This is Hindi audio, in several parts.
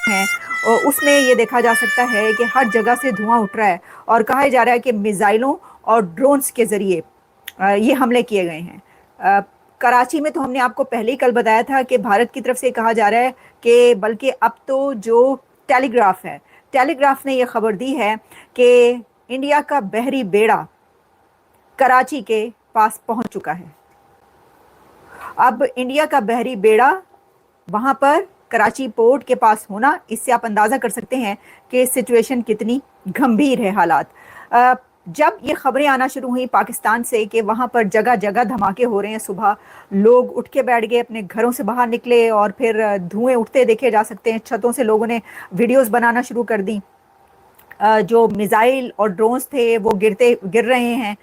हैं और उसमें ये देखा जा सकता है कि हर जगह से धुआं उठ रहा है और कहा जा रहा है कि मिसाइलों और ड्रोन्स के जरिए ये हमले किए गए हैं। कराची में तो हमने आपको पहले ही कल बताया था कि भारत की तरफ से कहा जा रहा है कि बल्कि अब तो जो टेलीग्राफ है, टेलीग्राफ ने यह खबर दी है कि इंडिया का बहरी बेड़ा कराची के पास पहुंच चुका है। अब इंडिया का बहरी बेड़ा वहां पर कराची पोर्ट के पास होना, इससे आप अंदाजा कर सकते हैं कि सिचुएशन कितनी गंभीर है हालात। जब ये खबरें आना शुरू हुई पाकिस्तान से कि वहां पर जगह जगह धमाके हो रहे हैं, सुबह लोग उठ के बैठ गए, अपने घरों से बाहर निकले और फिर धुएं उठते देखे जा सकते हैं। छतों से लोगों ने वीडियोस बनाना शुरू कर दी। जो मिसाइल और ड्रोन्स थे वो गिर रहे हैं।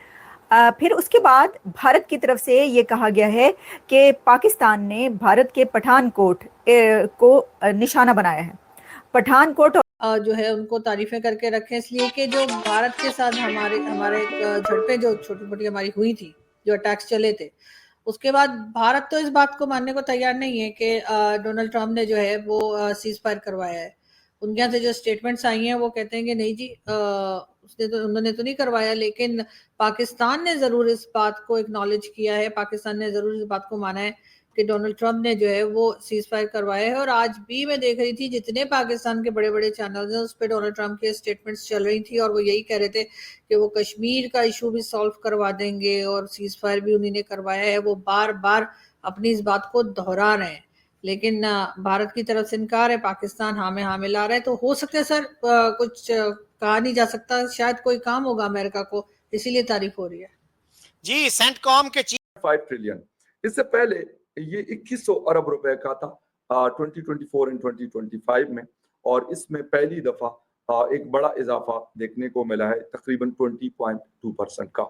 फिर उसके बाद भारत की तरफ से ये कहा गया है कि पाकिस्तान ने भारत के पठानकोट को निशाना बनाया है। पठानकोट जो है उनको तारीफें करके रखें, इसलिए कि जो भारत के साथ हमारे झड़पें जो छोटी मोटी हमारी हुई थी, जो अटैक्स चले थे, उसके बाद भारत तो इस बात को मानने को तैयार नहीं है कि डोनाल्ड ट्रंप ने जो है वो सीज फायर करवाया है। उनके यहाँ से जो स्टेटमेंट्स आई हैं वो कहते हैं कि नहीं जी, उन्होंने तो नहीं करवाया, लेकिन पाकिस्तान ने जरूर इस बात को एक्नॉलेज किया है, पाकिस्तान ने जरूर इस बात को माना है कि डोनाल्ड ट्रंप ने जो है वो सीज फायर करवाया है। और आज भी मैं देख रही थी जितने पाकिस्तान के बड़े बड़े चैनल्स हैं उस पर डोनाल्ड ट्रंप के स्टेटमेंट्स चल रही थी और वो यही कह रहे थे कि वो कश्मीर का इशू भी सॉल्व करवा देंगे और सीज फायर भी उन्हीं ने करवाया है। वो बार बार अपनी इस बात को दोहरा रहे हैं, लेकिन भारत की तरफ से इनकार है, पाकिस्तान हाँ में हाँ मिला रहा है। तो हो सकता है सर, कुछ कहा नहीं जा सकता, शायद कोई काम होगा अमेरिका को, इसीलिए तारीफ हो रही है जी। सेंटकॉम के 5 ट्रिलियन, इससे पहले ये 2100 अरब रुपए का था 2024 एंड 2025 में, और इसमें पहली दफा एक बड़ा इजाफा देखने को मिला है, तकरीबन 20.2% का।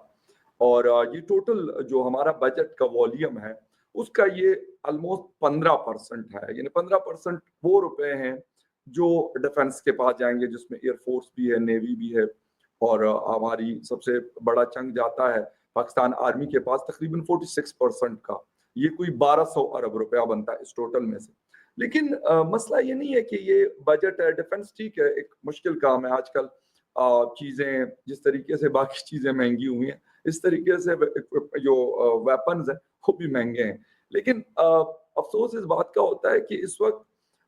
और ये टोटल जो हमारा बजट का वॉल्यूम है उसका ये ऑलमोस्ट 15% है, यानी 15% वो रुपए हैं जो डिफेंस के पास जाएंगे, जिसमें एयरफोर्स भी है, नेवी भी है, और हमारी सबसे बड़ा चंक जाता है पाकिस्तान आर्मी के पास तकरीबन 46% का। ये कोई 1200 अरब रुपया बनता है इस टोटल में से। लेकिन मसला ये नहीं है कि ये बजट है, डिफेंस ठीक है, एक मुश्किल काम है आजकल। चीजें जिस तरीके से बाकी चीजें महंगी हुई हैं, इस तरीके से जो वेपन्स हैं वो भी महंगे हैं। लेकिन अफसोस इस बात का होता है कि इस वक्त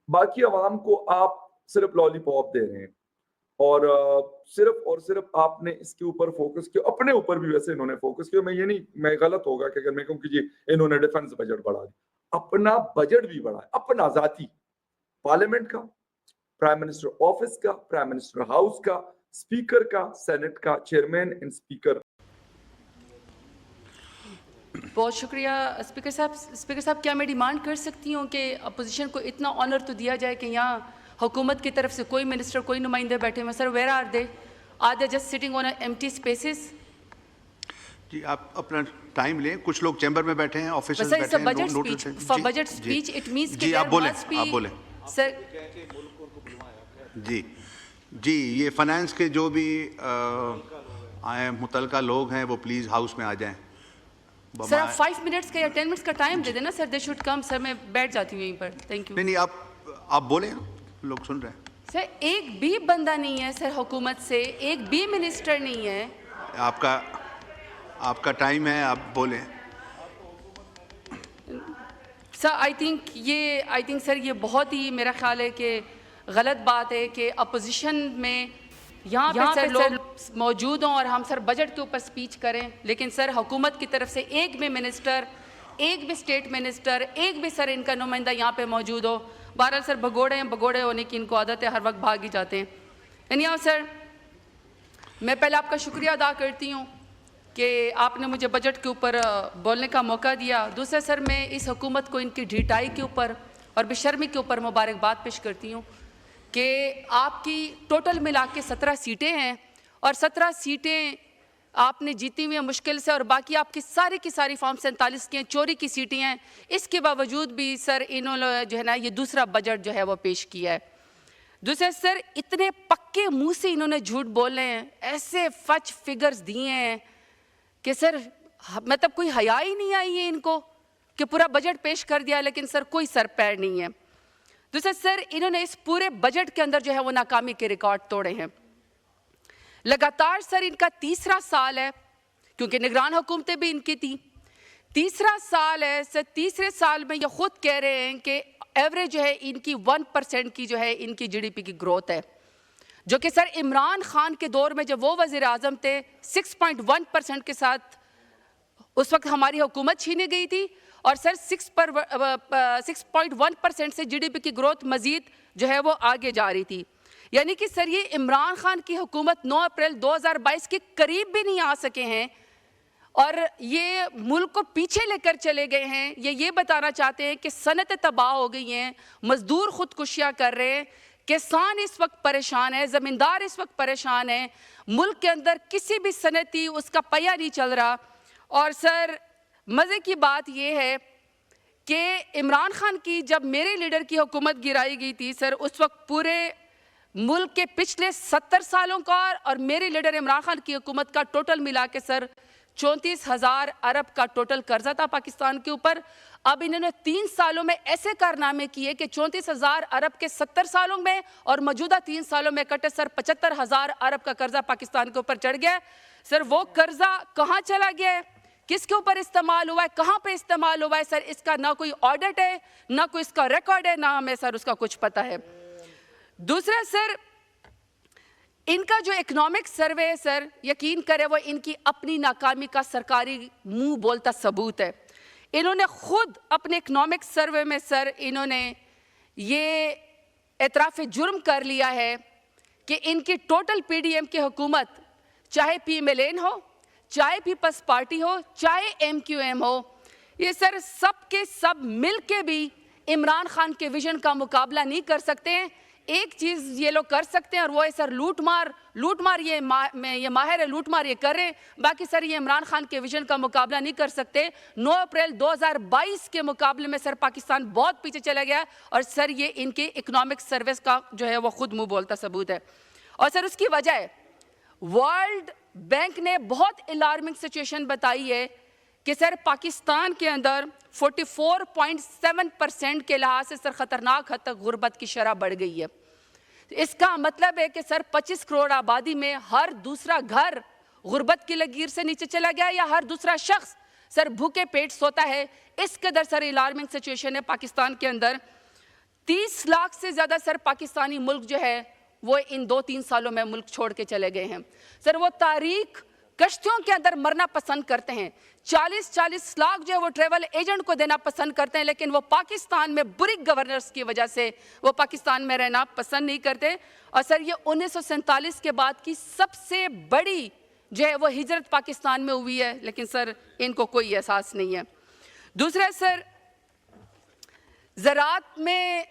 बाकी अवाम को आप सिर्फ लॉलीपॉप दे रहे हैं और सिर्फ आपने इसके ऊपर फोकस किया, अपने ऊपर भी वैसे इन्होंने फोकस किया। मैं गलत होगा कि अगर मैं कहूँ कि जी इन्होंने डिफेंस बजट बढ़ा दिया, अपना बजट भी बढ़ाया, अपना जाती, पार्लियामेंट का, प्राइम मिनिस्टर ऑफिस का, प्राइम मिनिस्टर हाउस का, स्पीकर का, सेनेट का चेयरमैन एंड स्पीकर। बहुत शुक्रिया स्पीकर साहब। स्पीकर साहब, क्या मैं डिमांड कर सकती हूँ कि अपोजिशन को इतना ऑनर तो दिया जाए कि यहाँ हुकूमत की तरफ से कोई मिनिस्टर, कोई नुमाइंदे बैठे हुए? Sir, where are they just sitting on empty spaces? जी, आप अपना टाइम लें। कुछ लोग चैम्बर में बैठे हैं, ऑफिसर्स बैठे हैं। Budget speech, for budget speech it means कि आप बोलें सर। जी, ये फाइनेंस के जो भी आए मुतलका लोग हैं वो प्लीज हाउस में आ जाएं। सर, आप 5 मिनट्स का या 10 मिनट्स का टाइम दे देना sir, they should come. Sir, मैं बैठ जाती हूँ यहीं पर, थैंक यू। नहीं, आप बोलें, लोग सुन रहे हैं। सर, एक भी बंदा नहीं है सर हुकूमत से, एक भी मिनिस्टर नहीं है। आपका टाइम है, आप बोलें। सर, आई थिंक सर ये बहुत ही मेरा ख्याल है कि गलत बात है कि अपोजिशन में यहाँ पे सर लोग मौजूद हों और हम सर बजट के ऊपर स्पीच करें, लेकिन सर हुकूमत की तरफ से एक भी मिनिस्टर, एक भी स्टेट मिनिस्टर, एक भी सर इनका नुमाइंदा यहाँ पे मौजूद हो। बहरहाल सर, भगोड़े होने की इनको आदत है, हर वक्त भाग ही जाते हैं। यानी सर, मैं पहले आपका शुक्रिया अदा करती हूँ कि आपने मुझे बजट के ऊपर बोलने का मौका दिया। दूसरा सर, मैं इस हुकूमत को इनकी ढिठाई के ऊपर और बेशर्मी के ऊपर मुबारकबाद पेश करती हूँ कि आपकी टोटल मिला के 17 सीटें हैं और 17 सीटें आपने जीती हुई हैं मुश्किल से, और बाकी आपकी सारी की सारी फॉर्म 47 की हैं, चोरी की सीटें हैं। इसके बावजूद भी सर इन्होंने जो है ना ये दूसरा बजट जो है वो पेश किया है। दूसरे सर, इतने पक्के मुंह से इन्होंने झूठ बोले हैं, ऐसे फच फिगर्स दिए हैं कि सर मतलब कोई हया ही नहीं आई है इनको कि पूरा बजट पेश कर दिया, लेकिन सर कोई सर पैर नहीं है। दूसरा सर, इन्होंने इस पूरे बजट के अंदर जो है वो नाकामी के रिकॉर्ड तोड़े हैं। लगातार सर इनका तीसरा साल है, क्योंकि निगरान हुकूमतें भी इनकी थी, तीसरा साल है सर। तीसरे साल में ये खुद कह रहे हैं कि एवरेज जो है इनकी 1% की जो है इनकी जीडीपी की ग्रोथ है, जो कि सर इमरान खान के दौर में जब वो वज़ीर आज़म थे 6.1% के साथ उस वक्त हमारी हुकूमत छीनी गई थी, और सर 6.1% से जीडीपी की ग्रोथ मजीद जो है वो आगे जा रही थी। यानी कि सर ये इमरान खान की हुकूमत 9 अप्रैल 2022 के करीब भी नहीं आ सके हैं, और ये मुल्क को पीछे लेकर चले गए हैं। ये बताना चाहते हैं कि सनतें तबाह हो गई हैं, मजदूर खुदकुशियाँ कर रहे हैं, किसान इस वक्त परेशान है, ज़मींदार इस वक्त परेशान है, मुल्क के अंदर किसी भी सनती उसका पहिया नहीं चल रहा। और सर मज़े की बात यह है कि इमरान खान की जब मेरे लीडर की हुकूमत गिराई गई थी सर, उस वक्त पूरे मुल्क के पिछले 70 सालों का और मेरे लीडर इमरान खान की हुकूमत का टोटल मिला के सर 34,000 अरब का टोटल कर्जा था पाकिस्तान के ऊपर। अब इन्होंने 3 सालों में ऐसे कारनामे किए कि 34,000 अरब के 70 सालों में और मौजूदा 3 सालों में इकट्ठे सर 75,000 अरब का कर्जा पाकिस्तान के ऊपर चढ़ गया। सर वो कर्जा कहाँ चला गया है, किसके ऊपर इस्तेमाल हुआ है, कहाँ पे इस्तेमाल हुआ है सर, इसका ना कोई ऑडिट है, ना कोई इसका रिकॉर्ड है, ना हमें सर उसका कुछ पता है। दूसरा सर, इनका जो इकोनॉमिक सर्वे है सर, यकीन करें वो इनकी अपनी नाकामी का सरकारी मुंह बोलता सबूत है। इन्होंने खुद अपने इकोनॉमिक सर्वे में सर इन्होंने ये एतराफ़ जुर्म कर लिया है कि इनकी टोटल पीडीएम की हुकूमत, चाहे पीएमएलएन हो, चाहे पीपल्स पार्टी हो, चाहे एमक्यूएम हो, ये सर सब के सब मिल के भी इमरान खान के विजन का मुकाबला नहीं कर सकते हैं। एक चीज़ ये लोग कर सकते हैं और वो है सर लूटमार। ये माहिर है, लूटमार ये कर रहे हैं, बाकी सर ये इमरान खान के विजन का मुकाबला नहीं कर सकते। 9 अप्रैल 2022 के मुकाबले में सर पाकिस्तान बहुत पीछे चला गया, और सर ये इनके इकोनॉमिक सर्विस का जो है वो खुद मुंह बोलता सबूत है। और सर उसकी वजह है, वर्ल्ड बैंक ने बहुत अलार्मिंग सिचुएशन बताई है कि सर पाकिस्तान के अंदर 44.7% के लिहाज से सर ख़तरनाक हद तक गुर्बत की शरह बढ़ गई है। इसका मतलब है कि सर 25 करोड़ आबादी में हर दूसरा घर गुर्बत की लकीर से नीचे चला गया, या हर दूसरा शख्स सर भूखे पेट सोता है। इस कदर सर अलार्मिंग सिचुएशन है पाकिस्तान के अंदर। 30 लाख से ज़्यादा सर पाकिस्तानी मुल्क जो है वो इन 2-3 सालों में मुल्क छोड़ के चले गए हैं। सर वो तारीख कश्तियों के अंदर मरना पसंद करते हैं, 40-40 लाख जो है वो ट्रेवल एजेंट को देना पसंद करते हैं, लेकिन वो पाकिस्तान में बुरी गवर्नर्स की वजह से वो पाकिस्तान में रहना पसंद नहीं करते। और सर ये 1947 के बाद की सबसे बड़ी जो है वो हिजरत पाकिस्तान में हुई है, लेकिन सर इनको कोई एहसास नहीं है। दूसरा सर, ज़राअत में